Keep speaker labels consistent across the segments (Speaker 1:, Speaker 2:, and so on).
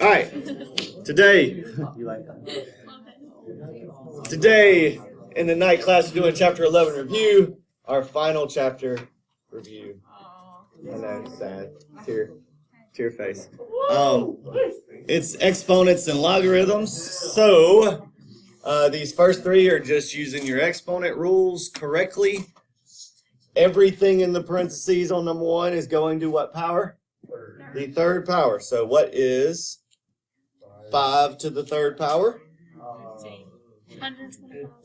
Speaker 1: All right, today in the night class, we're doing chapter 11 review, our final chapter review. I know, sad, tear face. It's exponents and logarithms. So these first three are just using your exponent rules correctly. Everything in the parentheses on number one is going to what power? The third power. So what is 5 to the third power?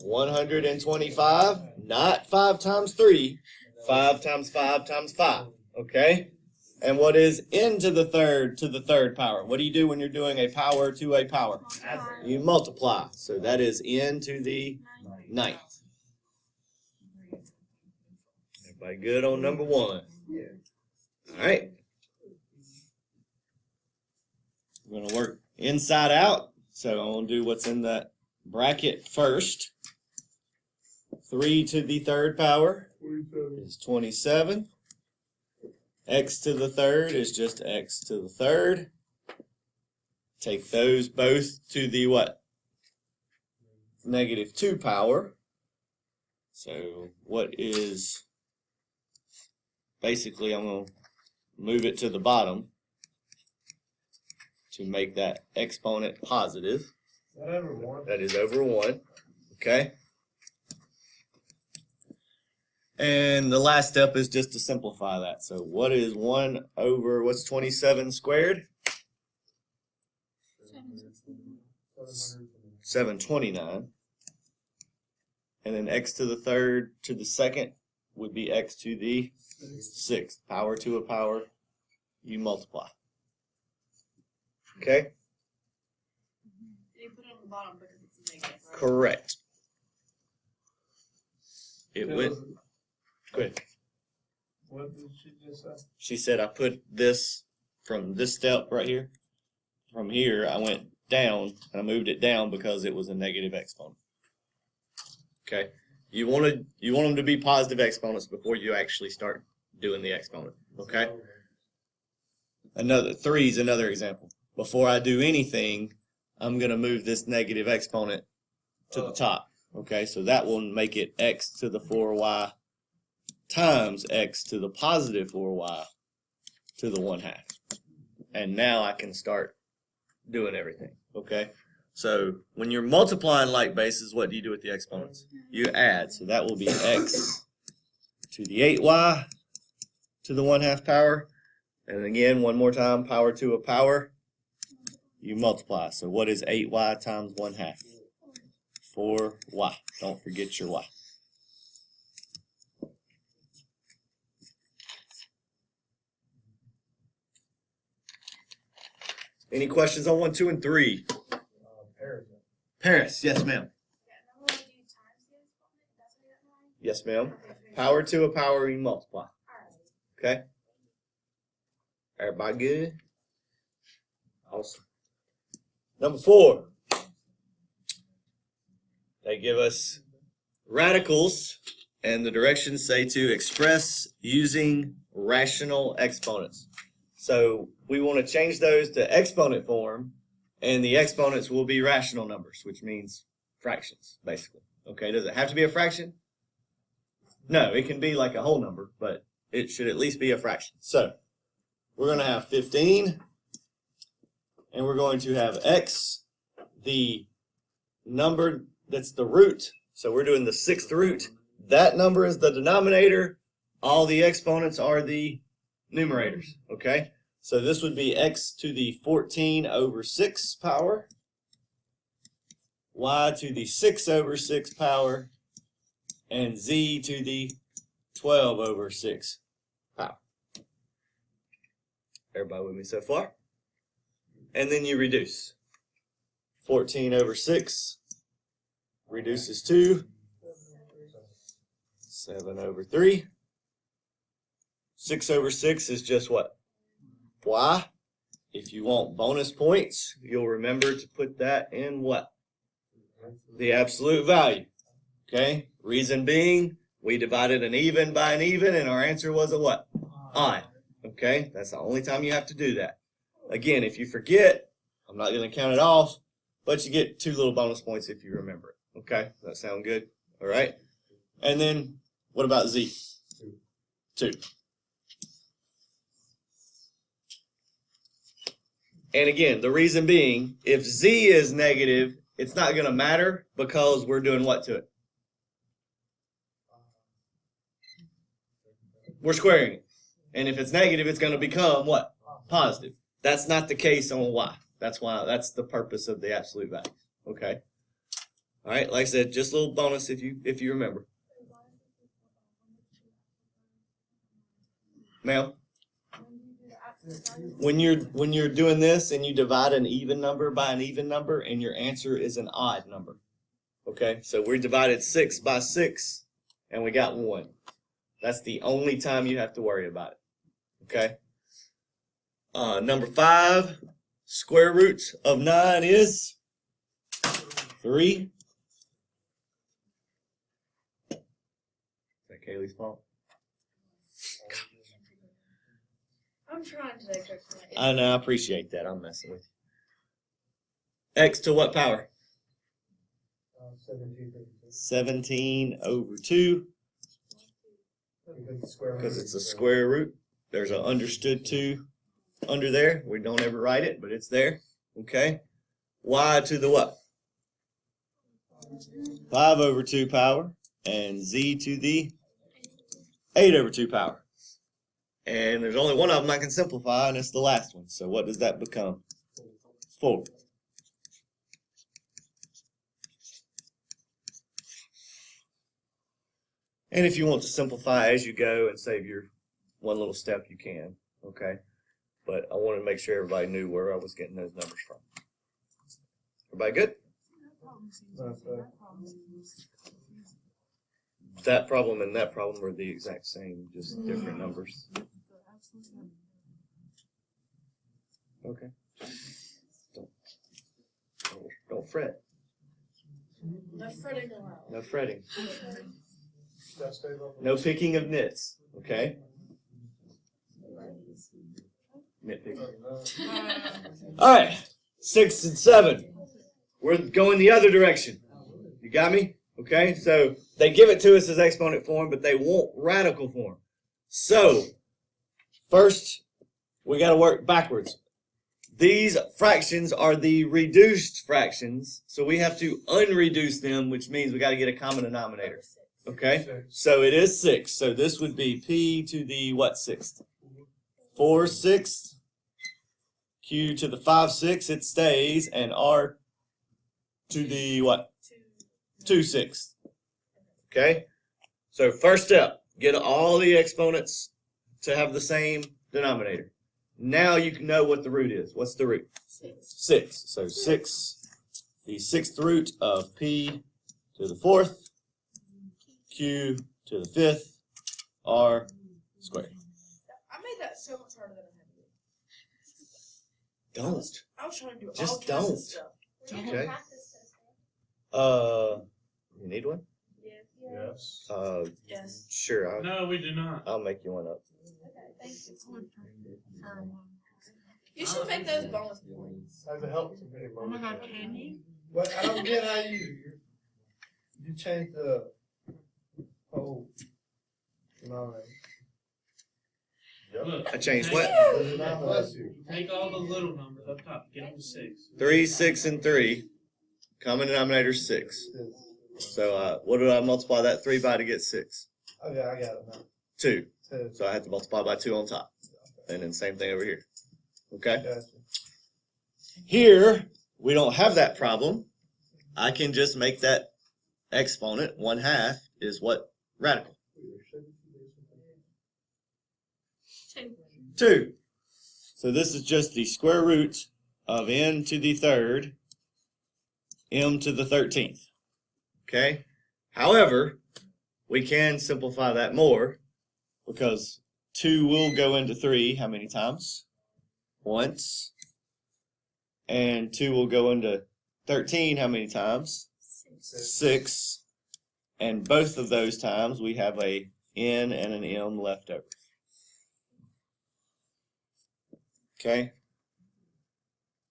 Speaker 1: 125. Not 5 times 3. 5 times 5 times 5. Okay? And what is n to the third power? What do you do when you're doing a power to a power? You multiply. So that is n to the 9th. Everybody good on number one? All right. We're going to work inside out. So I'm going to do what's in that bracket first. 3 to the third power is 27. X to the third is just x to the third. Take those both to the what? -2 power. So what is, basically I'm going to move it to the bottom to make that exponent positive. That is over 1. Okay? And the last step is just to simplify that. So what is 1 over, what's 27 squared? 729. And then x to the third to the second would be x to the 6th. Power to a power, you multiply. Okay?
Speaker 2: You put it on the bottom because it's a negative, right?
Speaker 1: Correct. It would. Good.
Speaker 3: What did she just say?
Speaker 1: She said I put this from this step right here. From here, I went down and I moved it down because it was a negative exponent. Okay. You want them to be positive exponents before you actually start doing the exponent. Okay. Another 3 is another example. Before I do anything, I'm going to move this negative exponent to the top. Okay, so that will make it x to the 4y times x to the positive 4y to the 1/2. And now I can start doing everything. Okay, so when you're multiplying like bases, what do you do with the exponents? You add. So that will be x to the 8y to the 1/2 power. And again, one more time, power to a power. You multiply. So what is 8y times 1/2? 4y. Don't forget your y. Any questions on 1, 2, and 3? Paris, yes, ma'am. Yes, ma'am. Power to a power, you multiply. Okay? Everybody good? Awesome. Number 4. They give us radicals, and the directions say to express using rational exponents. So we want to change those to exponent form, and the exponents will be rational numbers, which means fractions, basically. Okay, does it have to be a fraction? No, it can be like a whole number, but it should at least be a fraction. So we're going to have 15, and we're going to have x, the number that's the root. So we're doing the 6th root. That number is the denominator. All the exponents are the numerators. Okay? So this would be x to the 14 over 6 power, y to the 6 over 6 power, and z to the 12 over 6 power. Everybody with me so far? And then you reduce. 14 over 6 reduces to 7 over 3. 6 over 6 is just what? Y. If you want bonus points, you'll remember to put that in what? The absolute value. Okay? Reason being, we divided an even by an even, and our answer was a what? Odd. Okay? That's the only time you have to do that. Again, if you forget, I'm not going to count it off, but you get 2 little bonus points if you remember it. Okay, does that sound good? All right. And then what about z? 2. And again, the reason being, if z is negative, it's not going to matter because we're doing what to it? We're squaring it. And if it's negative, it's going to become what? Positive. That's not the case on y. That's the purpose of the absolute values. Okay. All right. Like I said, just a little bonus if you remember. Ma'am? When you're doing this and you divide an even number by an even number and your answer is an odd number. Okay? So we divided 6 by 6 and we got 1. That's the only time you have to worry about it. Okay? Number 5, square root of 9 is 3. Is that Kaylee's fault?
Speaker 2: I'm trying today, Coach.
Speaker 1: I know, I appreciate that. I'm messing with you. X to what power? 17 over 2. Because it's a square root. There's an understood 2 under there. We don't ever write it, but it's there. Okay. Y to the what? 5 over 2 power. And z to the 8 over 2 power. And there's only one of them I can simplify, and it's the last one. So what does that become? 4. And if you want to simplify as you go and save your one little step, you can. Okay? But I wanted to make sure everybody knew where I was getting those numbers from. Everybody good? That problem and that problem are the exact same, just different numbers. Okay. Don't fret.
Speaker 2: No fretting allowed.
Speaker 1: No fretting. No picking of nits. Okay? Nitpicking. All right. 6 and 7. We're going the other direction. You got me? Okay? So they give it to us as exponent form, but they want radical form. So first, we got to work backwards. These fractions are the reduced fractions, so we have to unreduce them, which means we got to get a common denominator. Okay? So it is 6. So this would be p to the what sixth? 4/6. Q to the 5/6, it stays, and r to the what? 2/6. Okay? So first step, get all the exponents to have the same denominator. Now you can know what the root is. What's the root? 6. So 6, the 6th root of p to the 4th, q to the 5th, r squared.
Speaker 2: I made that so much harder than I had to do.
Speaker 1: Don't.
Speaker 2: I was trying to do
Speaker 1: Just
Speaker 2: all kinds
Speaker 1: don't.
Speaker 2: of stuff.
Speaker 1: Okay. You need one?
Speaker 3: Yes.
Speaker 2: Yes.
Speaker 1: Sure.
Speaker 3: No, we do not.
Speaker 1: I'll make you one up.
Speaker 2: Okay, thank you. You should make those bonus points.
Speaker 3: As a help to me.
Speaker 4: Oh my God, can you?
Speaker 3: But I don't get how you change the whole denominator.
Speaker 5: Look,
Speaker 1: I changed
Speaker 5: take-
Speaker 1: what?
Speaker 3: The denominator.
Speaker 5: Take all the little numbers up top, get them to 6.
Speaker 1: 3, 6, and 3. Common denominator 6. So what did I multiply that 3 by to get 6?
Speaker 3: Okay, I got it now.
Speaker 1: 2.
Speaker 3: 2.
Speaker 1: So I had to multiply by 2 on top. And then same thing over here. Okay?
Speaker 3: Gotcha.
Speaker 1: Here, we don't have that problem. I can just make that exponent 1/2 is what? Radical. 2. So this is just the square root of n to the 3rd, m to the 13th. Okay? However, we can simplify that more because 2 will go into 3 how many times? Once. And 2 will go into 13 how many times? 6. And both of those times we have a n and an m left over. Okay?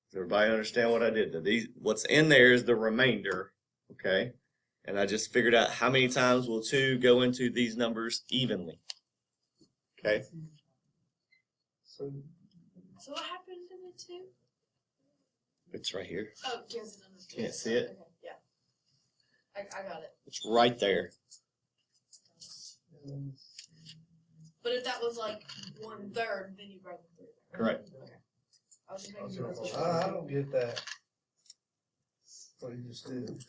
Speaker 1: Does everybody understand what I did? What's in there is the remainder, okay? And I just figured out how many times will 2 go into these numbers evenly. Okay?
Speaker 3: So
Speaker 2: So what happened to the 2?
Speaker 1: It's right here.
Speaker 2: Oh, gives it under 2.
Speaker 1: Can't see it?
Speaker 2: Okay, yeah. I got it.
Speaker 1: It's right there.
Speaker 2: But if that was like 1/3, then you break it through.
Speaker 1: Correct.
Speaker 2: Okay. I was just making sure that's what you
Speaker 3: I don't get that. What you just did.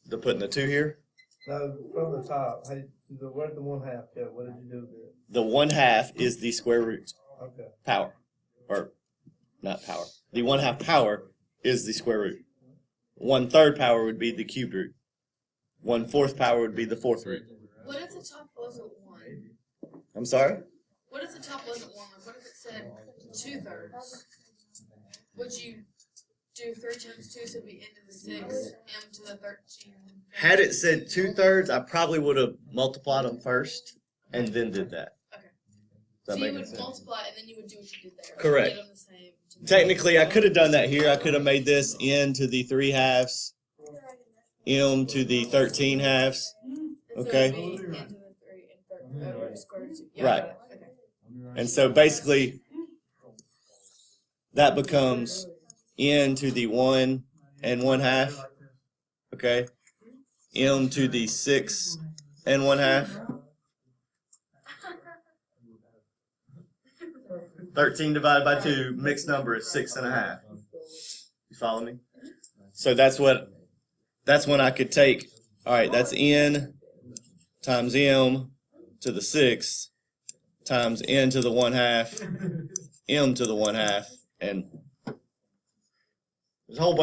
Speaker 1: The putting the 2 here.
Speaker 3: No, from the top. Hey, where'd the 1/2 go? What did you do with it?
Speaker 1: The 1/2 is the square root
Speaker 3: Okay.
Speaker 1: power. Or, not power. The 1/2 power is the square root. 1/3 power would be the cubed root. 1/4 power would be the 4th root.
Speaker 2: What if the top wasn't 1?
Speaker 1: I'm sorry?
Speaker 2: What if the top wasn't 1? Like, what if it said 2/3? Would you do 3 times 2, so it'd be into the 6, m to the 13?
Speaker 1: Had it said 2/3, I probably would have multiplied them first and then did that.
Speaker 2: Okay.
Speaker 1: Does that
Speaker 2: So you
Speaker 1: make
Speaker 2: would
Speaker 1: sense?
Speaker 2: multiply and then you would do what you did there.
Speaker 1: Correct.
Speaker 2: Get them the same.
Speaker 1: Technically, I could have done that here. I could have made this n to the 3/2, m to the 13/2. Okay.
Speaker 2: So it'd be into the 3 and 13 over square root 2. Yeah,
Speaker 1: Right.
Speaker 2: I got it. Okay.
Speaker 1: And so basically, that becomes n to the 1 and 1/2. Okay. M to the 6 and 1/2. 13 divided by 2, mixed number is 6.5. You follow me? So that's when I could take, all right, that's n times m to the 6 times n to the 1/2, m to the 1/2, and there's a whole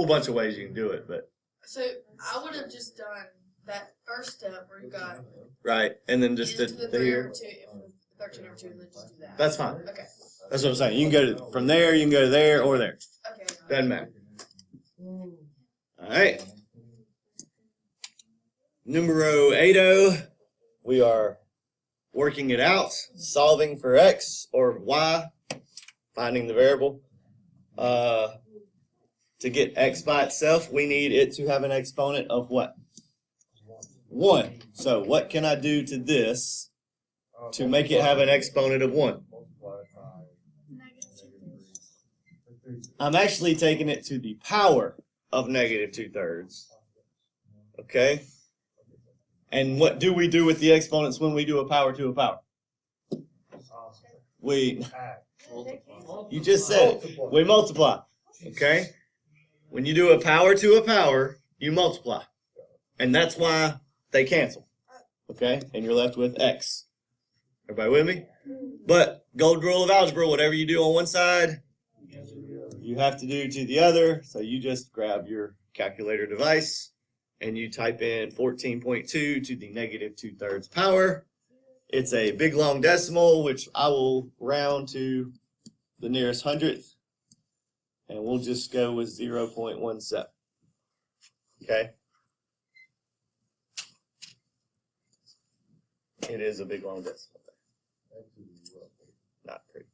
Speaker 1: bunch of ways you can do it, but
Speaker 2: So I would have just done that first step where you got
Speaker 1: right, and then just
Speaker 2: into the
Speaker 1: the
Speaker 2: 3 over
Speaker 1: here.
Speaker 2: 2, and the 13 over 2, and then just do that.
Speaker 1: That's fine.
Speaker 2: Okay.
Speaker 1: That's what I'm saying. You can go from there, you can go to there, or there.
Speaker 2: Okay.
Speaker 1: Doesn't matter. All right. Numero 80. We are working it out, solving for x or y, finding the variable. To get x by itself, we need it to have an exponent of what? 1. So what can I do to this to make it have an exponent of 1? I'm actually taking it to the power of negative 2/3. Okay? And what do we do with the exponents when we do a power to a power? You just said it. We multiply. Okay? When you do a power to a power, you multiply. And that's why they cancel. Okay? And you're left with x. Everybody with me? But golden rule of algebra, whatever you do on one side, you have to do to the other. So you just grab your calculator device and you type in 14.2 to the negative 2/3 power. It's a big long decimal, which I will round to the nearest hundredth. And we'll just go with 0.17. Okay? It is a big long decimal. Not pretty.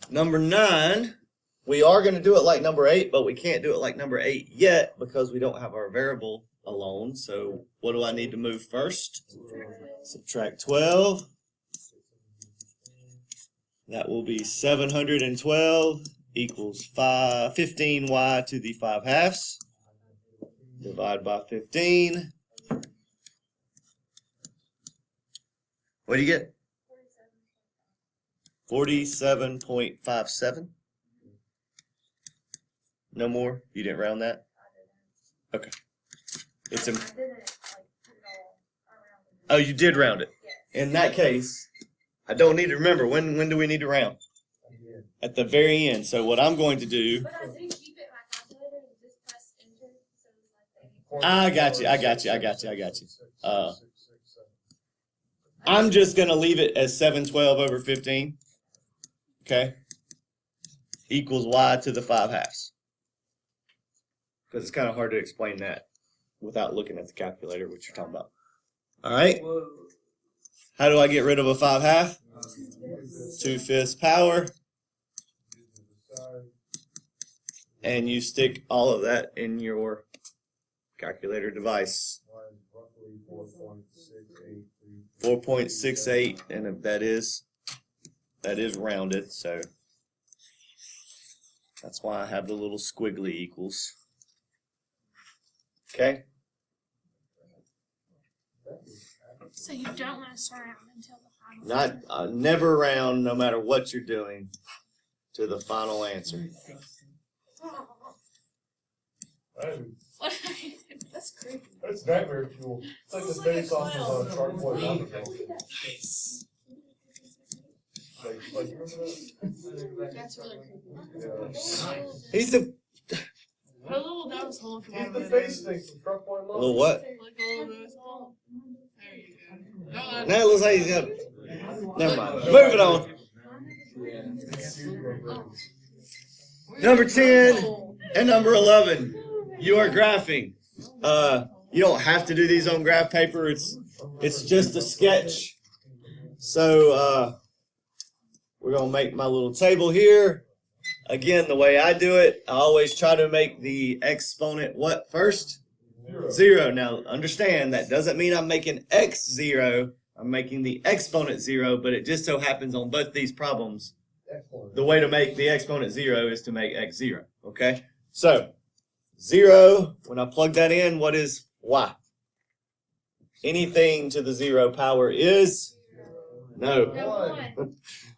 Speaker 1: Number 9, we are going to do it like number 8, but we can't do it like number 8 yet because we don't have our variable alone. So what do I need to move first? Subtract 12. That will be 712 equals 15y to the 5/2. Divide by 15. What do you get? 47.57. No more? You didn't round that? Okay. It's in. Oh, you did round it. In that case, I don't need to remember. When do we need to round? At the very end. So what I'm going to do.
Speaker 4: But I do keep it in my calculator and just press enter. So it's like
Speaker 1: I got you. I'm just going to leave it as 712 over 15. Okay? Equals y to the 5/2. Because it's kind of hard to explain that without looking at the calculator, what you're talking about. All right? How do I get rid of a 5/2? 2/5 power. and you stick all of that in your calculator device.
Speaker 6: Roughly 4.683.
Speaker 1: 4.68, and that is rounded, so that's why I have the little squiggly equals. Okay?
Speaker 4: So you don't want to start out until the final.
Speaker 1: Not never round, no matter what you're doing, to the final answer.
Speaker 6: Hey,
Speaker 4: What are you doing?
Speaker 2: That's creepy.
Speaker 6: that's nightmare fuel. It's like the
Speaker 2: Sounds like a
Speaker 6: face off
Speaker 2: clown.
Speaker 6: of Sharkboy Comic.
Speaker 5: Nice.
Speaker 6: Like, remember that?
Speaker 2: That's really creepy.
Speaker 6: Yeah.
Speaker 1: He's the
Speaker 4: Put a little nose hole.
Speaker 6: He's the face thing from Sharkboy Comic.
Speaker 1: little what?
Speaker 4: Like a little nose hole. There you go. No,
Speaker 1: Now it looks like he's got. Never mind. Moving on. Number 10 and number 11. You are graphing. You don't have to do these on graph paper. It's just a sketch. So we're gonna make my little table here. Again, the way I do it, I always try to make the exponent what first? 0. Now understand that doesn't mean I'm making x 0. I'm making the exponent 0, but it just so happens on both these problems, the way to make the exponent 0 is to make x 0. Okay? So 0, when I plug that in, what is y? Anything to the 0 power is? No.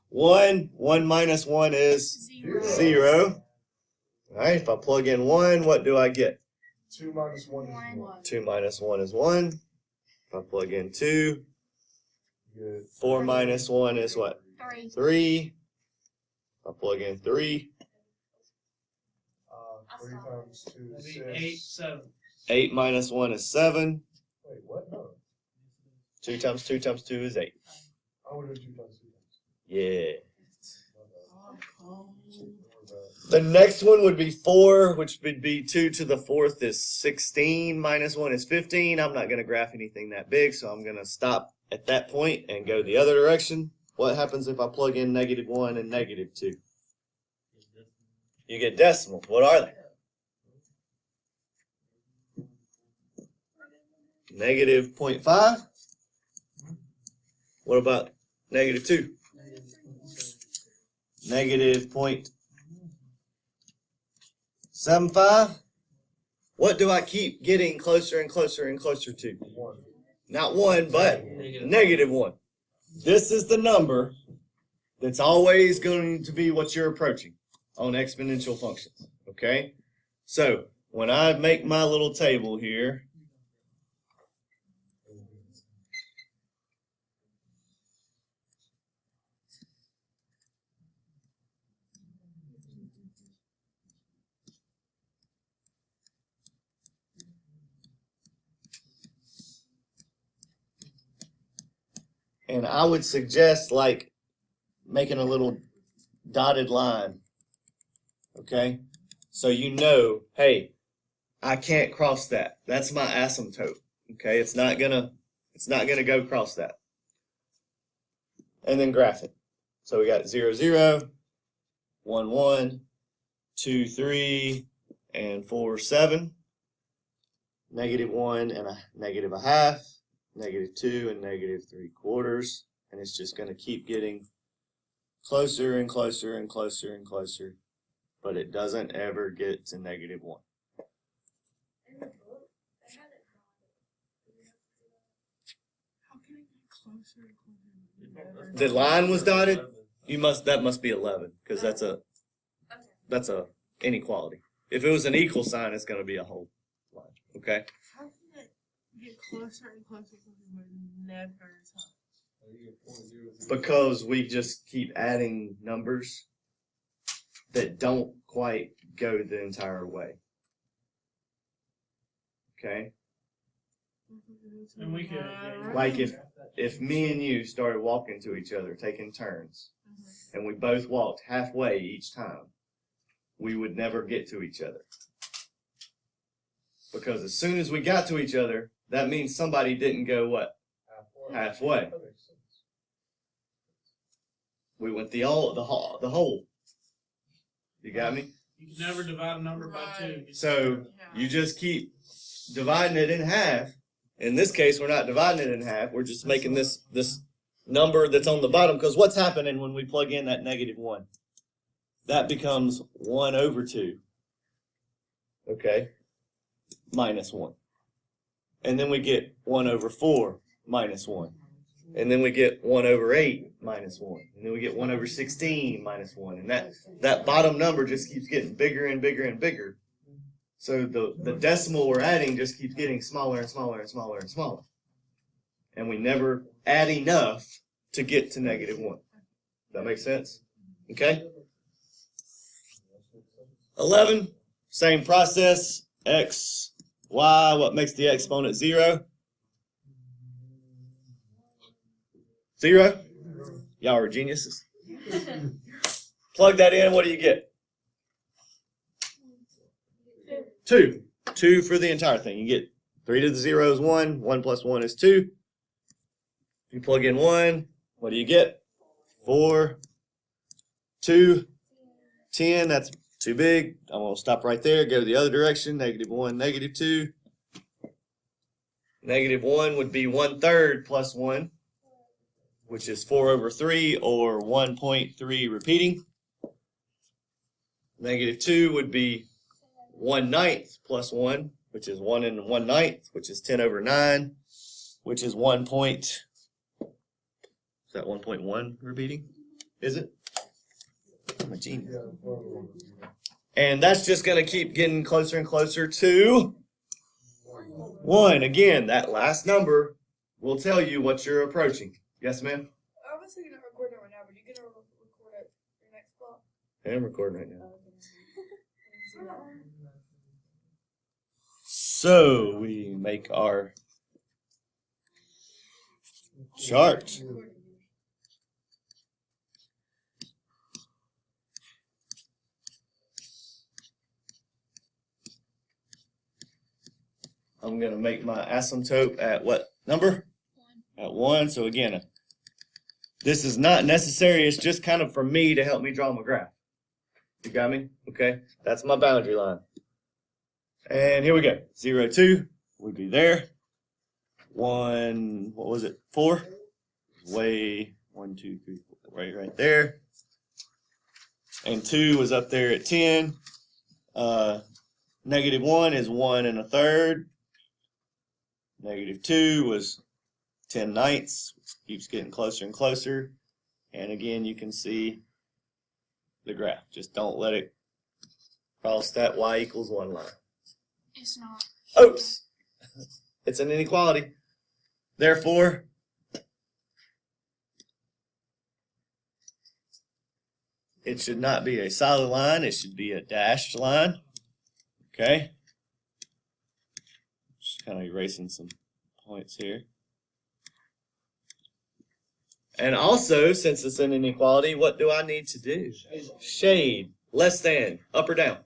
Speaker 1: 1. 1 minus 1 is 0. Alright, if I plug in 1, what do I get?
Speaker 6: 2 minus 1 is 1.
Speaker 1: 2 minus 1 is 1. If I plug in 2,
Speaker 6: Good.
Speaker 1: 4 minus 1 is what?
Speaker 4: 3.
Speaker 1: 3. If I plug in 3,
Speaker 6: 3 times 2
Speaker 5: That'd
Speaker 6: is
Speaker 5: be
Speaker 6: 6.
Speaker 5: 8, 7.
Speaker 1: 8 minus 1 is 7.
Speaker 6: Wait, what? No.
Speaker 1: 2 times 2 times 2 is 8.
Speaker 6: I would do 2 times 2 times.
Speaker 1: Yeah.
Speaker 6: My bad.
Speaker 1: The next one would be 4, which would be 2 to the 4th is 16. Minus 1 is 15. I'm not going to graph anything that big, so I'm going to stop at that point and go the other direction. What happens if I plug in -1 and -2? You get decimals. What are they? -0.5. What about -2? -0.75. What do I keep getting closer and closer and closer to?
Speaker 6: 1.
Speaker 1: Not 1, but -1. This is the number that's always going to be what you're approaching on exponential functions. Okay? So when I make my little table here, and I would suggest like making a little dotted line. Okay? So you know, hey, I can't cross that. That's my asymptote. Okay? It's not gonna go across that. And then graph it. So we got 0, 0, 1, 1, 2, 3, and 4, 7. -1 and a -0.5. -2 and -3/4, and it's just going to keep getting closer and closer and closer and closer, but it doesn't ever get to -1.
Speaker 4: How can it get closer and closer?
Speaker 1: The line was dotted. That must be 11 because that's a inequality. If it was an equal sign, it's going to be a whole line. Okay.
Speaker 4: How can it get closer and closer but never touch?
Speaker 1: Because we just keep adding numbers that don't quite go the entire way. Okay?
Speaker 5: And we could.
Speaker 1: Like if me and you started walking to each other, taking turns, and we both walked halfway each time, we would never get to each other. Because as soon as we got to each other, that means somebody didn't go what? Halfway.
Speaker 6: That makes sense.
Speaker 1: We went the whole. You got me?
Speaker 5: You can never divide a number by two.
Speaker 1: So you just keep dividing it in half. In this case, we're not dividing it in half. We're just making this number that's on the bottom. Because what's happening when we plug in that -1? That becomes 1 over 2. Okay? Minus 1. And then we get 1 over 4 minus 1. And then we get 1 over 8 minus 1. And then we get 1 over 16 minus 1. And that bottom number just keeps getting bigger and bigger and bigger. So the decimal we're adding just keeps getting smaller and smaller and smaller and smaller. And we never add enough to get to -1. That makes sense? Okay? 11, same process. X, Y, what makes the exponent 0? 0? Y'all are geniuses. Plug that in, what do you get? 2. 2 for the entire thing. You get 3 to the 0 is 1. 1 plus 1 is 2. You plug in 1, what do you get? 4. 2. 10, that's too big. I'm going to stop right there, go the other direction. -1, -2. -1 would be 1/3 plus 1, which is 4 over 3, or 1.3 repeating. -2 would be 1/9 plus 1, which is 1 and 1/9, which is 10 over 9, which is 1 point. Is that 1.1 repeating? Is it? I'm a genius. And that's just going to keep getting closer and closer to 1. Again, that last number will tell you what you're approaching. Yes, ma'am?
Speaker 2: I was thinking of recording it right now, but you gonna record it your next block?
Speaker 1: I am recording right now. So we make our chart. I'm going to make my asymptote at what number? 1. At 1. So again, this is not necessary. It's just kind of for me to help me draw my graph. You got me? Okay. That's my boundary line. And here we go. 0, 2 would be there. 1, what was it? 4? Way 1, 2, 3, 4. Right there. And 2 was up there at 10. -1 is 1 1/3. -2 was 10/9. Keeps getting closer and closer. And again, you can see the graph. Just don't let it cross that y equals 1 line.
Speaker 2: It's not.
Speaker 1: Oops! It's an inequality. Therefore, it should not be a solid line. It should be a dashed line. Okay? Just kind of erasing some points here. And also, since it's an inequality, what do I need to do? Shade. Less than. Up or down?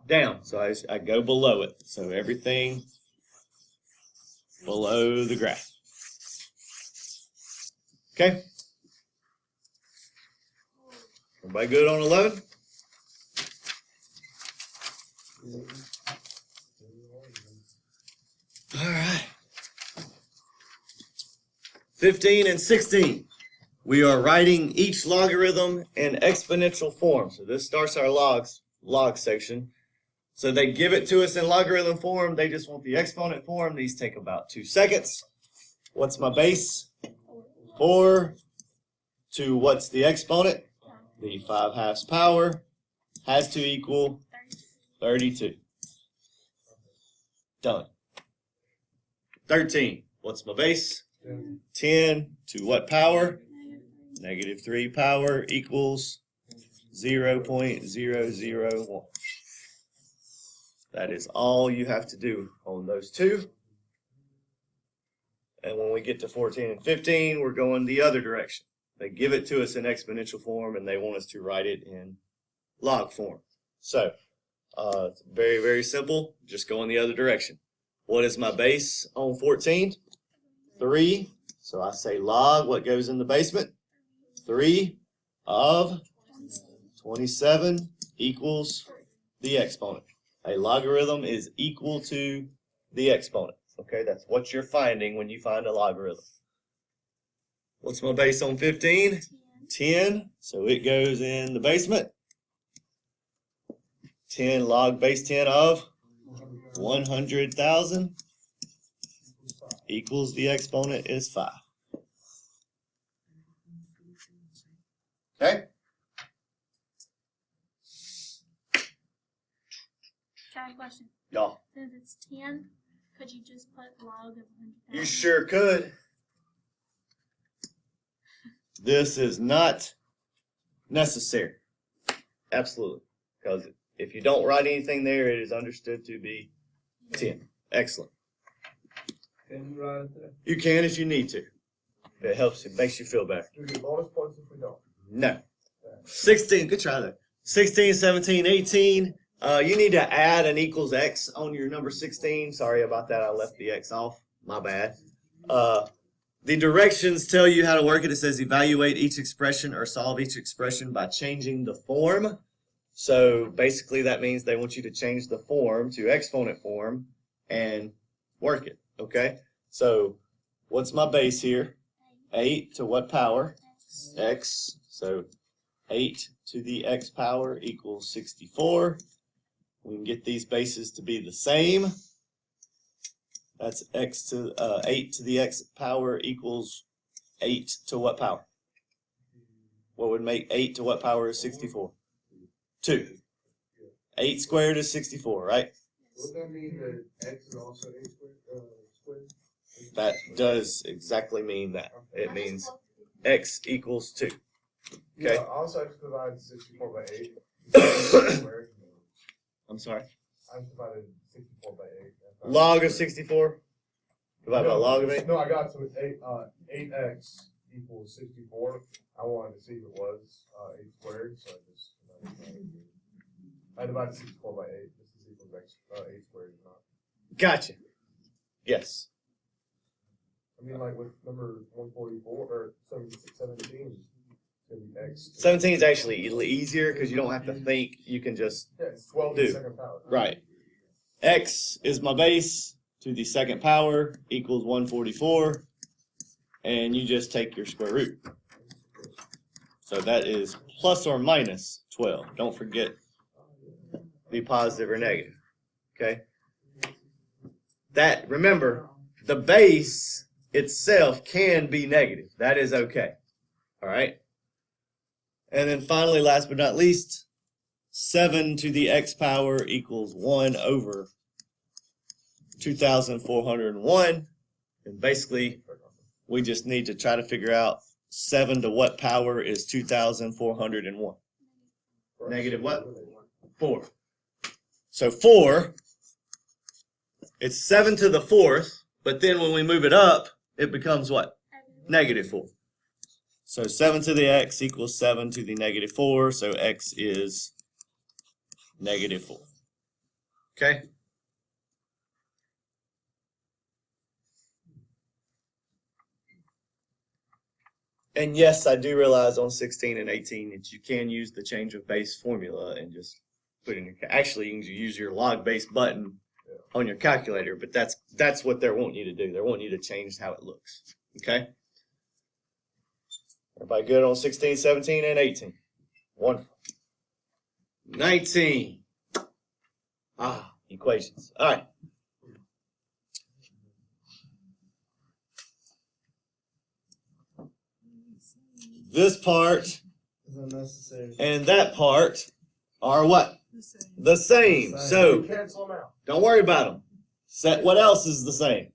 Speaker 1: Down. So I go below it. So everything below the graph. Okay? Everybody good on 11? All right. 15 and 16. We are writing each logarithm in exponential form. So this starts our log section. So they give it to us in logarithm form. They just want the exponent form. These take about 2 seconds. What's my base? 4 to what's the exponent? The 5/2 power has to equal 32. Done. 13. What's my base? 10 to what power? -3 power equals 0.001. That is all you have to do on those two. And when we get to 14 and 15, we're going the other direction. They give it to us in exponential form, and they want us to write it in log form. So, it's very, very simple. Just go in the other direction. What is my base on 14? 3. So I say log, what goes in the basement? 3 of 27 equals the exponent. A logarithm is equal to the exponent. Okay, that's what you're finding when you find a logarithm. What's my base on 15? 10. So it goes in the basement. 10 log base 10 of 100,000 equals the exponent is 5. Okay?
Speaker 4: Can I have a question?
Speaker 1: Y'all.
Speaker 4: Since it's 10, could you just put log of 100,000?
Speaker 1: You sure could. This is not necessary. Absolutely. Because if you don't write anything there, it is understood to be 10. Excellent.
Speaker 3: Can you write it there?
Speaker 1: You can if you need to. If it helps, it makes you feel better.
Speaker 6: Do we get bonus points if we don't?
Speaker 1: No. 16, good try there. 16, 17, 18. You need to add an equals x on your number 16. Sorry about that. I left the x off. My bad. The directions tell you how to work it. It says evaluate each expression or solve each expression by changing the form. So basically that means they want you to change the form to exponent form and work it. Okay? So what's my base here? 8 to what power? X. So 8 to the x power equals 64. We can get these bases to be the same. That's x to 8 to the x power equals 8 to what power? What would make 8 to what power is 64? 2. 8 squared is 64, right?
Speaker 6: Would that mean that x is also 8 squared?
Speaker 1: That does exactly mean that. It means x equals 2. Okay?
Speaker 6: Yeah, also I just divided 64 by 8. Squared.
Speaker 1: I'm sorry.
Speaker 6: I just divided 64 by 8.
Speaker 1: Log of 64? Divided by log of 8?
Speaker 6: No, I got to 8x equals 64. I wanted to see if it was 8 squared, so I divided 64 by 8. This is equal to 8 squared, not.
Speaker 1: Gotcha. Yes.
Speaker 6: I mean, like with number 144 or 17, x.
Speaker 1: 17 is actually easier because you don't have to think. You can just
Speaker 6: Yeah, it's 12 to
Speaker 1: do.
Speaker 6: the second power.
Speaker 1: Right. X is my base to the second power equals 144. And you just take your square root. So that is plus or minus 12. Don't forget the positive or negative. Okay? That, remember, the base itself can be negative. That is okay. All right? And then finally, last but not least, 7 to the x power equals 1 over 2,401. And basically, we just need to try to figure out 7 to what power is 2,401. Negative what? 4. So 4, it's 7 to the 4th, but then when we move it up, it becomes what? Negative 4. So 7 to the x equals 7 to the negative 4, so x is negative 4. Okay? And yes, I do realize on 16 and 18 that you can use the change of base formula and just put in your, actually you can use your log base button on your calculator, but that's what they're wanting you to do. They're wanting you to change how it looks. Okay? Everybody good on 16, 17, and 18? Wonderful. 19. Equations. All right. This part
Speaker 3: Is unnecessary.
Speaker 1: and that part are what? The same. So
Speaker 6: Cancel them out.
Speaker 1: don't worry about them. Set what else is the same?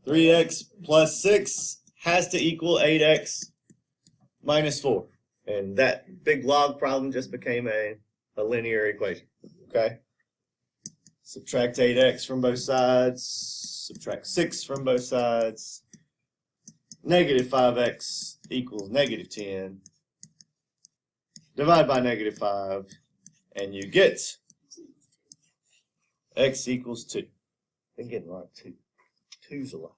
Speaker 1: 3x plus 6 has to equal 8x minus 4. And that big log problem just became a linear equation. Okay? Subtract 8x from both sides. Subtract 6 from both sides. Negative 5x equals negative 10. Divide by negative 5. And you get x equals 2. Been getting like 2. 2's a lot.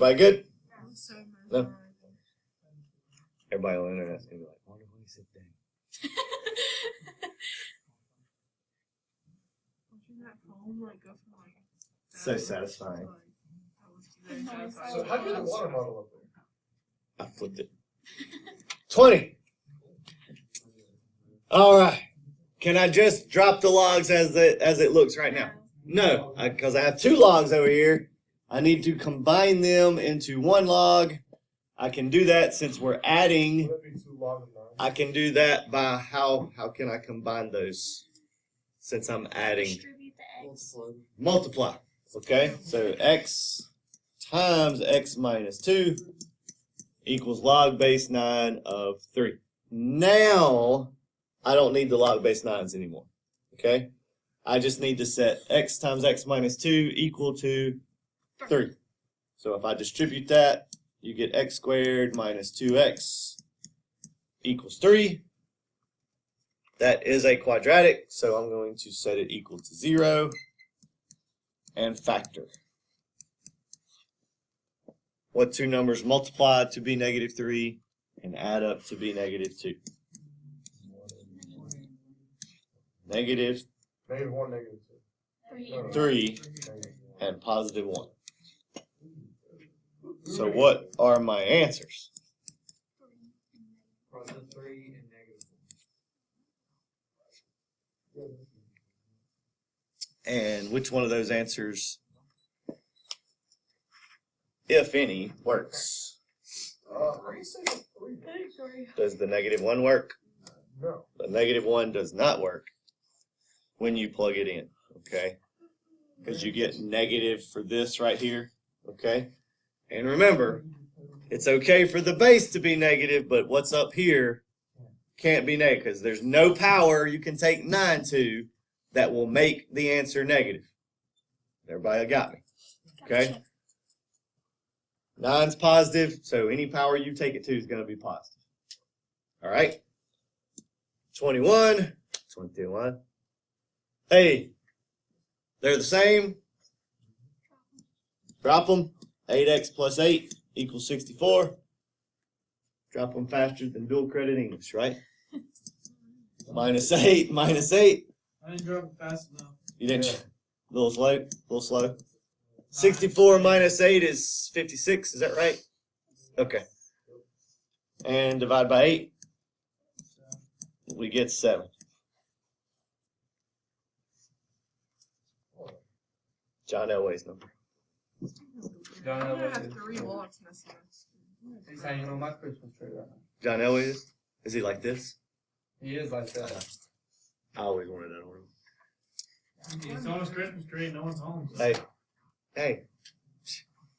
Speaker 1: Everybody good?
Speaker 2: So
Speaker 1: No. Everybody on the internet's gonna be like, wonder when he said dang. So satisfying.
Speaker 6: So how do you get the water bottle up there?
Speaker 1: I flipped it. 20. All right. Can I just drop the logs as it looks right now? No, because I have two logs over here. I need to combine them into one log. I can do that since we're adding.
Speaker 6: Would that be 2 log of 9?
Speaker 1: I can do that by how can I combine those since I'm adding?
Speaker 4: Distribute the eggs.
Speaker 1: Multiply. Okay, so x times x minus 2 equals log base 9 of 3. Now, I don't need the log base 9s anymore. Okay, I just need to set x times x minus 2 equal to 3. So if I distribute that, you get x squared minus 2x equals 3. That is a quadratic, so I'm going to set it equal to 0 and factor. What two numbers multiply to be negative 3 and add up to be negative 2? Negative
Speaker 6: Negative 1, negative 2.
Speaker 1: 3 and positive 1. So what are my answers?
Speaker 3: Positive 3 and negative 1.
Speaker 1: And which one of those answers, if any, works?
Speaker 6: I would say 3.
Speaker 1: Does the negative 1 work?
Speaker 6: No.
Speaker 1: The negative 1 does not work when you plug it in, okay? Because you get negative for this right here, okay? And remember, it's okay for the base to be negative, but what's up here can't be negative because there's no power you can take 9 to that will make the answer negative. Everybody got me, okay? 9's positive, so any power you take it to is going to be positive. All right? 21. Hey, they're the same. Drop them. 8x plus 8 equals 64. Drop them faster than dual credit English, right? Minus 8, minus 8.
Speaker 5: I didn't drop it fast enough.
Speaker 1: You didn't? A little slow? A little slow? 64 minus 8 is 56, is that right? Okay. And divide by 8. We get 7. John Elway's number.
Speaker 3: John
Speaker 2: I'm gonna
Speaker 3: Elway
Speaker 2: have
Speaker 3: is-
Speaker 2: 3 logs missing.
Speaker 3: He's hanging on my Christmas tree right now.
Speaker 1: John Elway is? Is he like this?
Speaker 3: He is like that.
Speaker 1: I always wanted that on him.
Speaker 5: It's on his Christmas tree and no one's home. So.
Speaker 1: Hey, hey,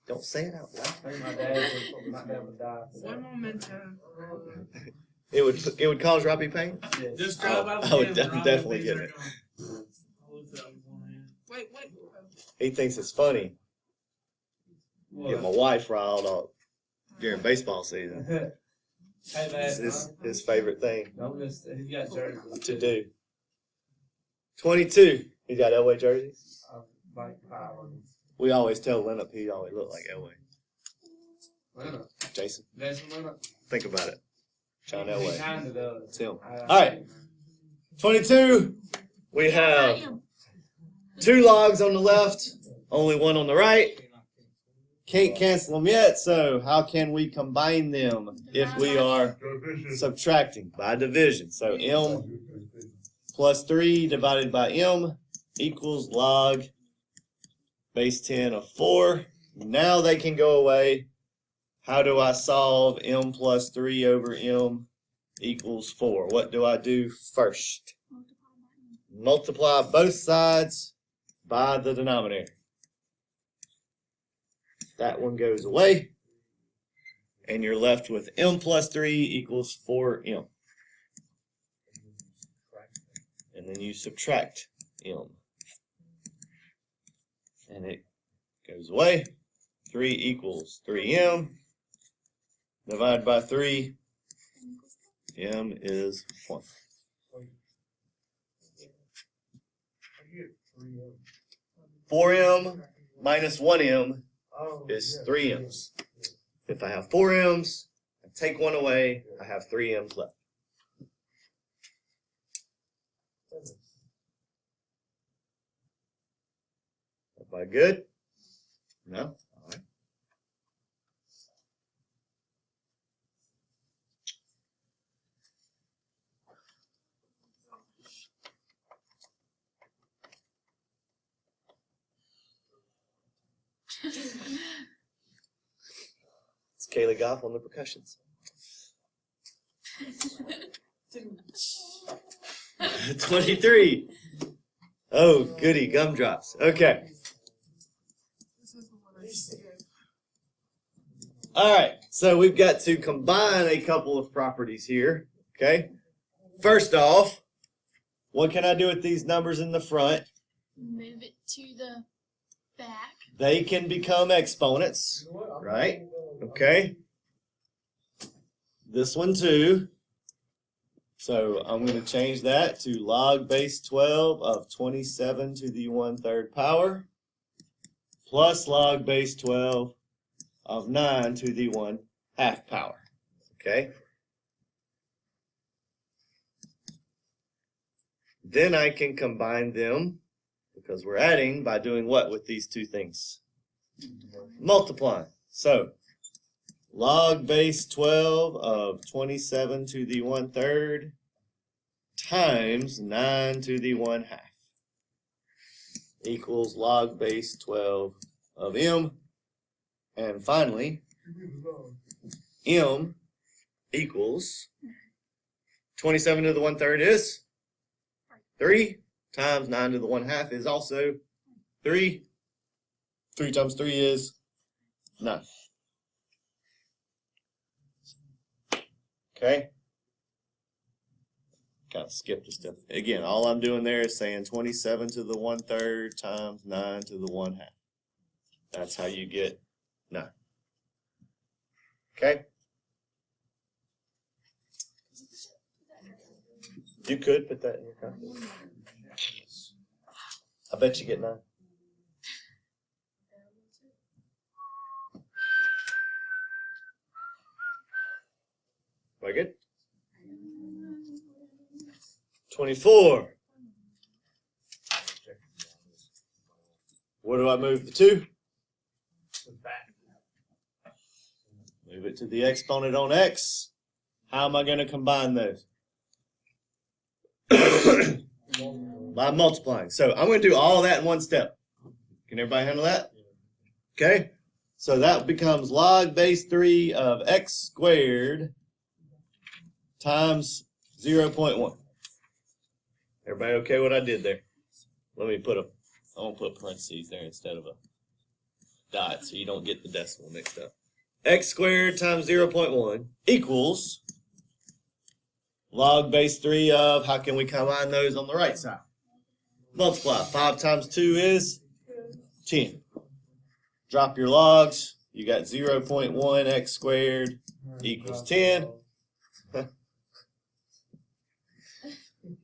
Speaker 1: don't say it out loud.
Speaker 3: I think my dad would die. for that.
Speaker 2: One memento.
Speaker 1: It would cause Robbie pain?
Speaker 3: Yes.
Speaker 5: Just drive out
Speaker 1: I would
Speaker 5: the camera,
Speaker 1: definitely
Speaker 5: these
Speaker 1: get
Speaker 5: are
Speaker 1: it.
Speaker 5: gone. I'll lift that with one hand.
Speaker 2: Wait.
Speaker 1: He thinks it's funny. Get my wife riled up during baseball season.
Speaker 3: Hey
Speaker 1: It's
Speaker 3: man,
Speaker 1: his favorite thing
Speaker 3: don't miss. He's got jerseys
Speaker 1: to do. 22. He's got Elway jerseys.
Speaker 3: Like 5 of them.
Speaker 1: We always tell Leonard he always looked like Elway.
Speaker 3: Leonard.
Speaker 1: Jason,
Speaker 3: Jason Leonard.
Speaker 1: think about it. John
Speaker 3: He
Speaker 1: Elway.
Speaker 3: kind of does.
Speaker 1: It's him.
Speaker 3: All
Speaker 1: right. 22. We have 2 logs on the left, only 1 on the right. Can't cancel them yet, so how can we combine them if we are subtracting? By division. So m plus 3 divided by m equals log base 10 of 4. Now they can go away. How do I solve m plus 3 over m equals 4? What do I do first? Multiply both sides by the denominator. That one goes away. And you're left with m plus 3 equals 4m. And then you subtract m. And it goes away. 3 equals 3m. Divide by 3. M is 1.
Speaker 6: I get 3M.
Speaker 1: 4m minus 1m is 3 m's. If I have 4 m's, I take one away, I have 3 m's left. Everybody good? No? All right. It's Kaylee Goff on the percussions. 23. Oh, goody, gumdrops. Okay. All right, so we've got to combine a couple of properties here, okay? First off, what can I do with these numbers in the front?
Speaker 4: Move it to the back.
Speaker 1: They can become exponents, right? Okay. This one too. So I'm going to change that to log base 12 of 27 to the 1/3 power plus log base 12 of 9 to the 1/2 power. Okay. Then I can combine them because we're adding by doing what with these two things? Multiplying. So log base 12 of 27 to the 1/3 times 9 to the 1/2 equals log base 12 of m. And finally, m equals 27 to the 1/3 is 3 times 9 to the 1/2 is also 3. 3 times 3 is 9. Okay? Kind of skipped a step. Again, all I'm doing there is saying 27 to the 1/3 times 9 to the 1/2. That's how you get 9. Okay? You could put that in your calculator. I bet you get 9. Very good. 24. Where do I move the 2? Move it to the exponent on x. How am I going to combine those? By multiplying. So I'm going to do all that in one step. Can everybody handle that? Okay. So that becomes log base 3 of x squared times 0.1. Everybody okay what I did there? Let me put I'm going to put parentheses there instead of a dot so you don't get the decimal mixed up. X squared times 0.1 equals log base 3 of, how can we combine those on the right side? Multiply. 5 times 2 is 10. Drop your logs. You got 0.1 x squared equals 10.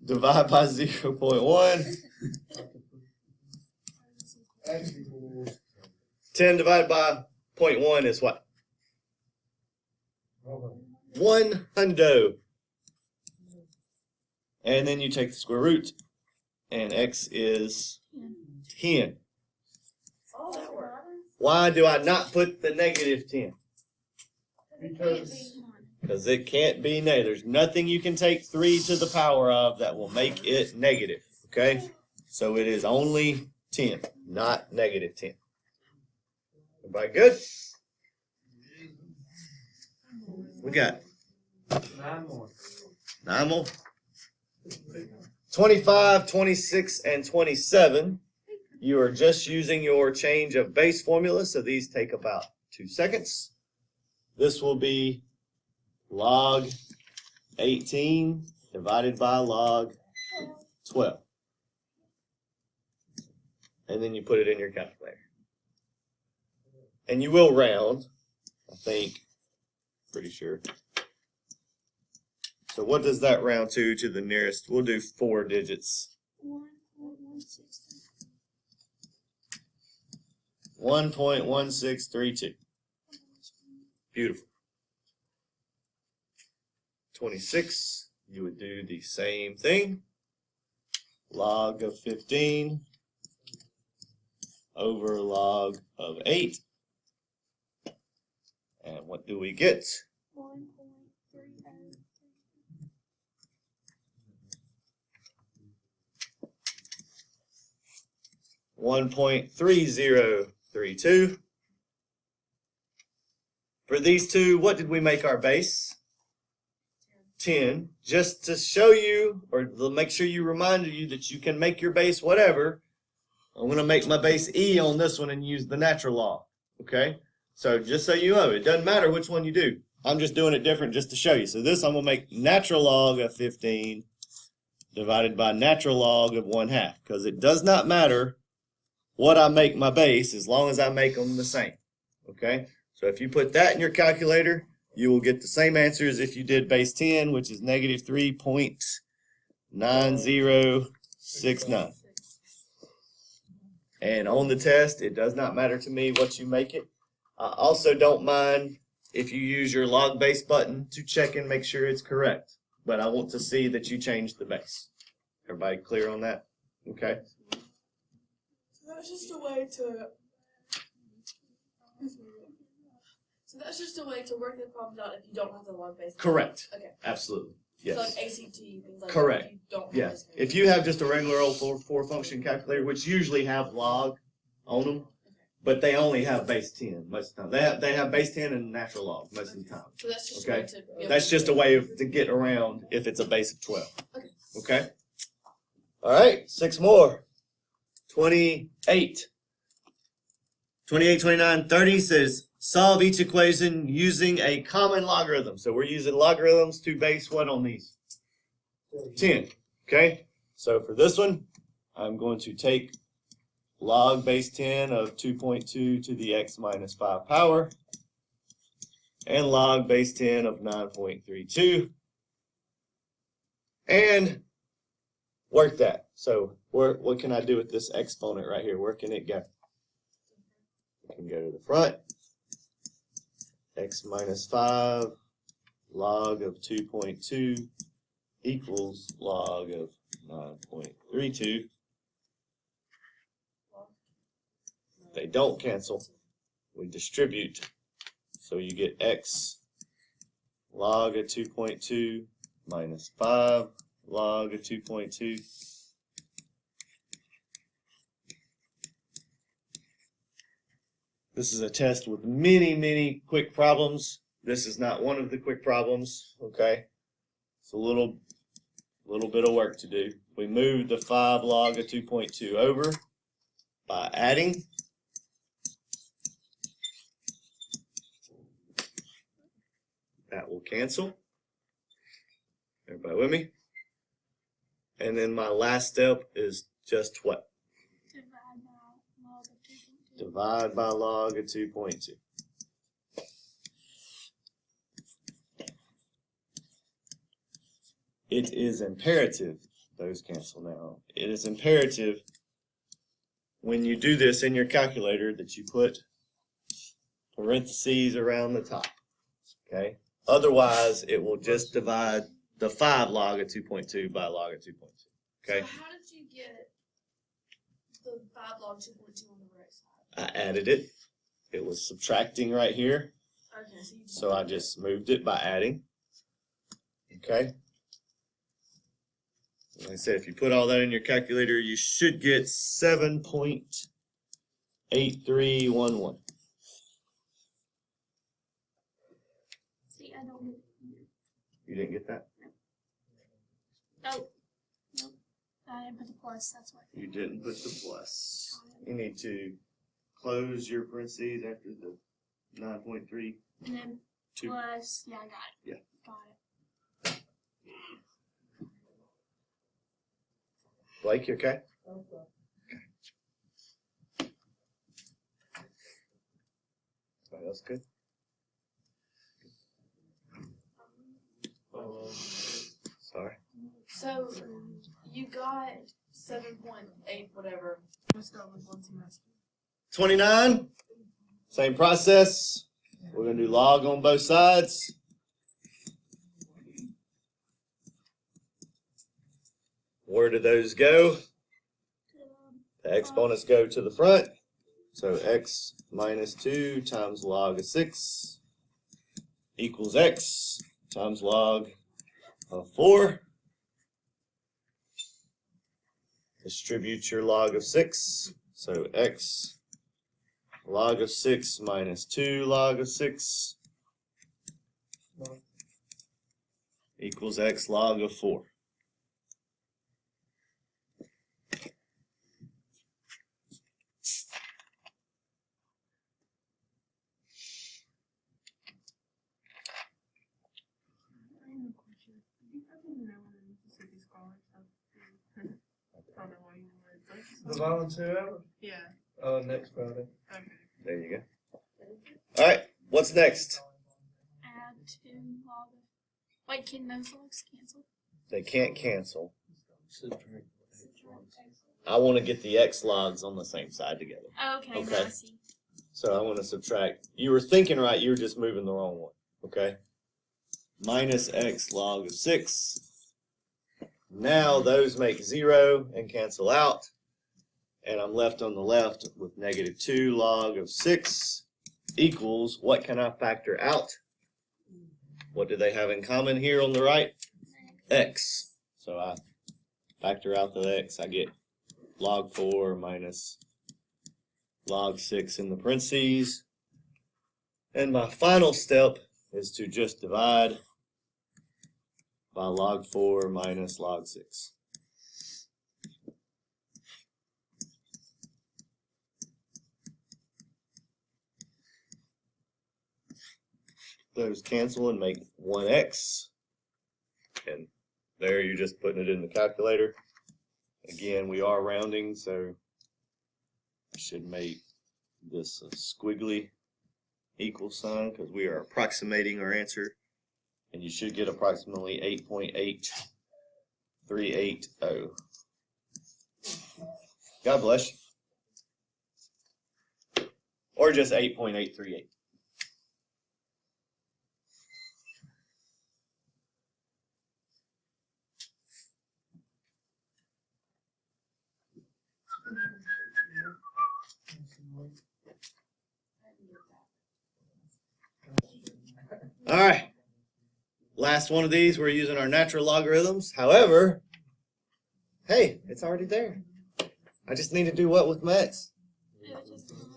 Speaker 1: Divide by 0.1. 10 divided by 0.1 is what? 1 hundo. And then you take the square root, and x is 10. Why do I not put the negative 10? Because it can't be negative. There's nothing you can take 3 to the power of that will make it negative. Okay? So it is only 10, not negative 10. Everybody good? We got
Speaker 3: 9 more.
Speaker 1: 9 more. 25, 26, and 27. You are just using your change of base formula, so these take about 2 seconds. This will be log 18 divided by log 12. And then you put it in your calculator. And you will round, I think, pretty sure. So what does that round to the nearest? We'll do 4 digits.
Speaker 4: 1.160.
Speaker 1: 1.1632. Beautiful. 26, you would do the same thing. Log of 15 over log of 8. And what do we get?
Speaker 4: 1.30.
Speaker 1: 1.3032. For these two, what did we make our base? 10. Just to show you, or to make sure you remind you that you can make your base whatever, I'm going to make my base E on this one and use the natural log. Okay? So just so you know, it doesn't matter which one you do. I'm just doing it different just to show you. So this I'm going to make natural log of 15 divided by natural log of 1/2, because it does not matter what I make my base as long as I make them the same. Okay? So if you put that in your calculator, you will get the same answer as if you did base 10, which is negative 3.9069. And on the test, it does not matter to me what you make it. I also don't mind if you use your log base button to check and make sure it's correct. But I want to see that you changed the base. Everybody clear on that? Okay.
Speaker 2: So that's just a way to. So that's just a way to work the problems out if you don't have the log base.
Speaker 1: Correct.
Speaker 2: Okay.
Speaker 1: Absolutely.
Speaker 2: So
Speaker 1: Yes.
Speaker 2: like ACT, things like
Speaker 1: Correct.
Speaker 2: that. If you don't
Speaker 1: Yeah.
Speaker 2: have this
Speaker 1: If you have just a regular old four function calculator, which usually have log on them, but they only have base 10 most of the time. They have base 10 and natural log most of the time.
Speaker 2: So that's just
Speaker 1: Okay.
Speaker 2: a way to. Be able
Speaker 1: That's
Speaker 2: to
Speaker 1: just
Speaker 2: do
Speaker 1: a
Speaker 2: it.
Speaker 1: way to get around if it's a base of 12.
Speaker 2: Okay.
Speaker 1: Okay? All right, 6 more. 28. 28, 29, 30 says solve each equation using a common logarithm. So we're using logarithms to base what on these? 10. Okay? So for this one, I'm going to take log base 10 of 2.2 to the x minus 5 power and log base 10 of 9.32 and work that. So what can I do with this exponent right here? Where can it go? It can go to the front. X minus 5 log of 2.2 equals log of 9.32. They don't cancel. We distribute. So you get x log of 2.2 minus 5 log of 2.2. This is a test with many, many quick problems. This is not one of the quick problems, okay? It's a little bit of work to do. We moved the 5 log of 2.2 over by adding. That will cancel. Everybody with me? And then my last step is just what? Divide by log of 2.2. It is imperative, those cancel now. It is imperative when you do this in your calculator that you put parentheses around the top. Okay? Otherwise, it will just divide the 5 log of 2.2 by log of 2.2. Okay?
Speaker 2: So how did you get the 5 log 2.2 on the right side?
Speaker 1: I added it. It was subtracting right here.
Speaker 2: Okay, so you just.
Speaker 1: So I just moved it by adding. Okay? Like I said, if you put all that in your calculator, you should get 7.8311.
Speaker 4: See, I don't get it.
Speaker 1: You didn't get that?
Speaker 4: Nope. Nope. I didn't put the plus, that's why.
Speaker 1: You didn't put the plus. You need to close your parentheses after the 9.32.
Speaker 4: And then plus, yeah, I got it.
Speaker 1: Yeah.
Speaker 4: Got it.
Speaker 1: Blake, you okay? Everybody else good? Sorry.
Speaker 2: So you got 7.8 whatever. Let's go with 1 2.
Speaker 1: 29, same process. We're going to do log on both sides. Where do those go? The exponents go to the front. So x minus 2 times log of 6 equals x times log of 4. Distribute your log of 6. So x log of 6 minus 2 log of 6 equals x log of 4.
Speaker 3: The volunteer hour?
Speaker 7: Yeah.
Speaker 3: Next Friday.
Speaker 7: Okay.
Speaker 1: There you go. All right, what's next?
Speaker 4: Add 2 log of. Wait, can those logs cancel?
Speaker 1: They can't cancel. I want to get the x logs on the same side together.
Speaker 4: Okay,
Speaker 1: Okay.
Speaker 4: now I see.
Speaker 1: So I want to subtract. You were thinking right, you were just moving the wrong one. Okay? Minus x log of 6. Now those make 0 and cancel out. And I'm left on the left with negative 2 log of 6 equals, what can I factor out? What do they have in common here on the right? X. So I factor out the x. I get log 4 minus log 6 in the parentheses. And my final step is to just divide by log 4 minus log 6. Those cancel and make 1x. And there you're just putting it in the calculator. Again, we are rounding, so I should make this a squiggly equal sign because we are approximating our answer. And you should get approximately 8.8380. God bless you. Or just 8.838. All right. Last one of these, we're using our natural logarithms. However, hey, it's already there. I just need to do what with my x?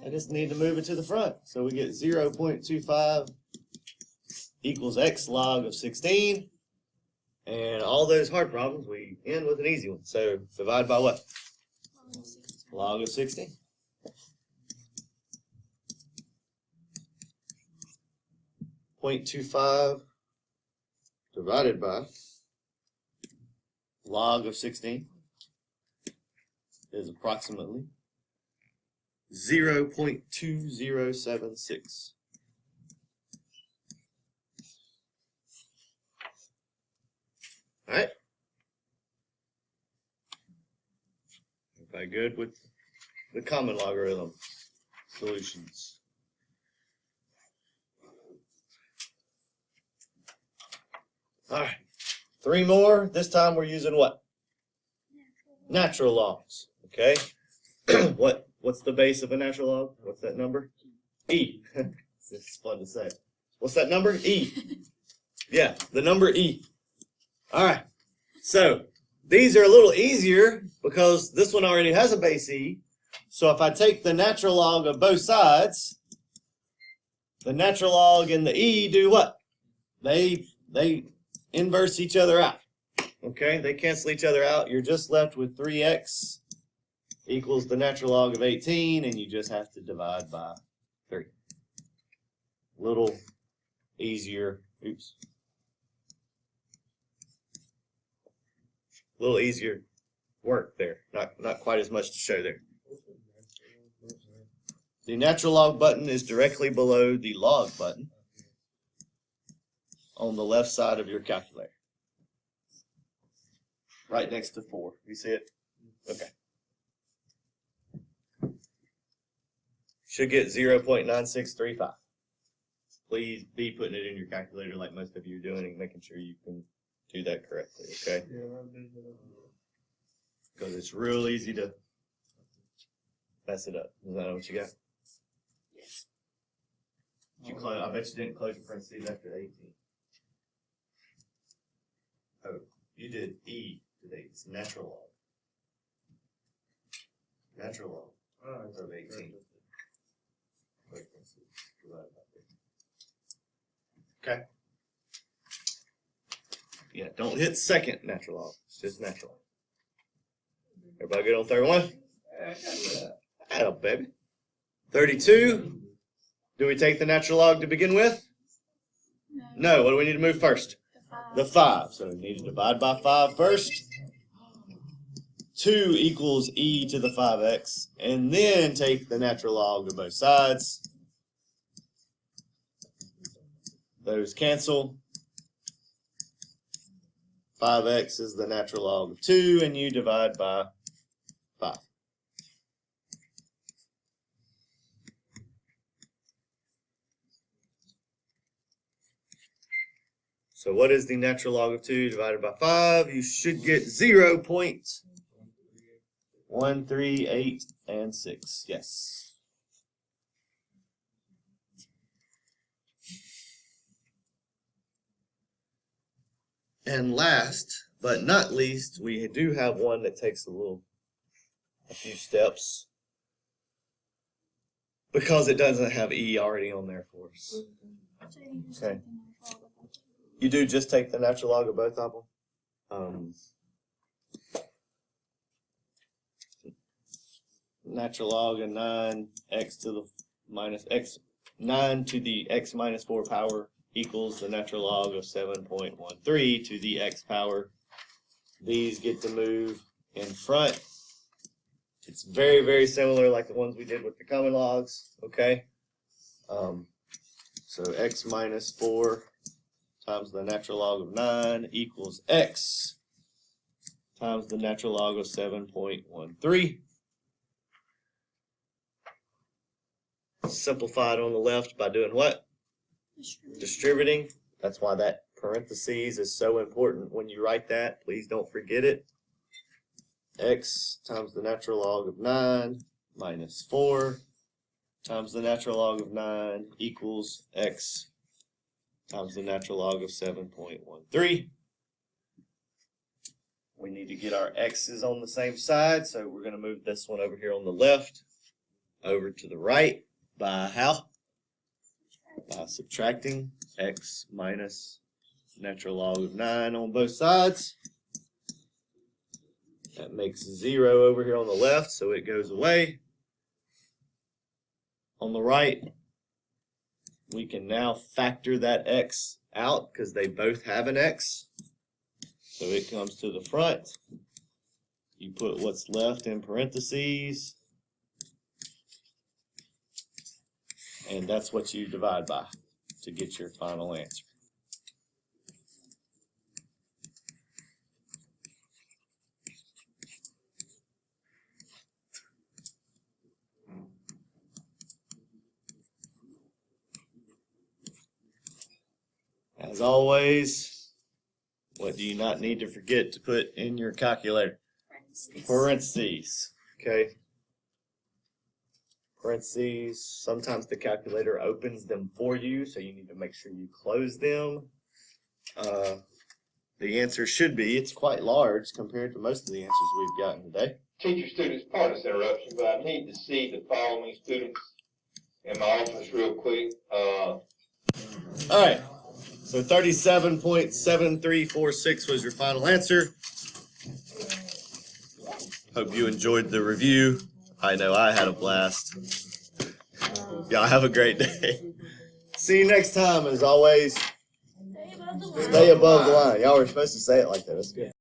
Speaker 1: I just need to move it to the front. So we get 0.25 equals x log of 16. And all those hard problems, we end with an easy one. So divide by what? Log of 16. .25 divided by log of 16 is approximately 0.2076. All right. Everybody good with the common logarithm solutions? All right, 3 more. This time we're using what? Natural logs. Okay. What's the base of a natural log? What's that number? E. This is fun to say. What's that number? E. Yeah, the number E. All right. So these are a little easier because this one already has a base E. So if I take the natural log of both sides, the natural log and the E do what? They inverse each other out. Okay, they cancel each other out. You're just left with 3x equals the natural log of 18, and you just have to divide by 3. Little easier, oops. Little easier work there. Not quite as much to show there. The natural log button is directly below the log button on the left side of your calculator. Right next to 4. You see it? Okay. should get 0.9635. Please be putting it in your calculator like most of you are doing and making sure you can do that correctly, okay?
Speaker 3: Yeah, that'll do that.
Speaker 1: Because it's real easy to mess it up. Is that what you got? Did you close? I bet you didn't close your parentheses after 18. Oh, you did E today. It's natural log. Natural log of 18. Okay. Yeah, don't hit second natural log. It's just natural. Everybody good on 31? Atta baby. 32. Do we take the natural log to begin with? No. What do we need to move first? The 5. So we need to divide by 5 first. 2 equals e to the 5x. And then take the natural log of both sides. Those cancel. 5x is the natural log of 2, and you divide by 5. So what is the natural log of 2 divided by 5? You should get 0.138 Yes. And last but not least, we do have one that takes a few steps because it doesn't have E already on there for us. Okay. You do just take the natural log of both of them. Natural log of 9x to the minus x, 9 to the x minus 4 power equals the natural log of 7.13 to the x power. These get to move in front. It's very, very similar like the ones we did with the common logs, okay? So x minus 4 times the natural log of 9 equals x times the natural log of 7.13. Simplified on the left by doing what? Distributing. That's why that parentheses is so important when you write that. Please don't forget it. X times the natural log of 9 minus 4 times the natural log of 9 equals x times the natural log of 7.13. We need to get our x's on the same side, so we're going to move this one over here on the left over to the right by how? By subtracting x minus natural log of 9 on both sides. That makes 0 over here on the left, so it goes away. On the right, we can now factor that x out because they both have an x. So it comes to the front. You put what's left in parentheses. And that's what you divide by to get your final answer. As always, what do you not need to forget to put in your calculator? Parentheses. Okay. Parentheses. Sometimes the calculator opens them for you, so you need to make sure you close them. The answer should be, it's quite large compared to most of the answers we've gotten today.
Speaker 7: Teacher, students, pardon this interruption, but I need to see the following students in my office real quick.
Speaker 1: All right. So 37.7346 was your final answer. Hope you enjoyed the review. I know I had a blast. Y'all have a great day. See you next time. As always, stay above the line. Y'all were supposed to say it like that. That's good.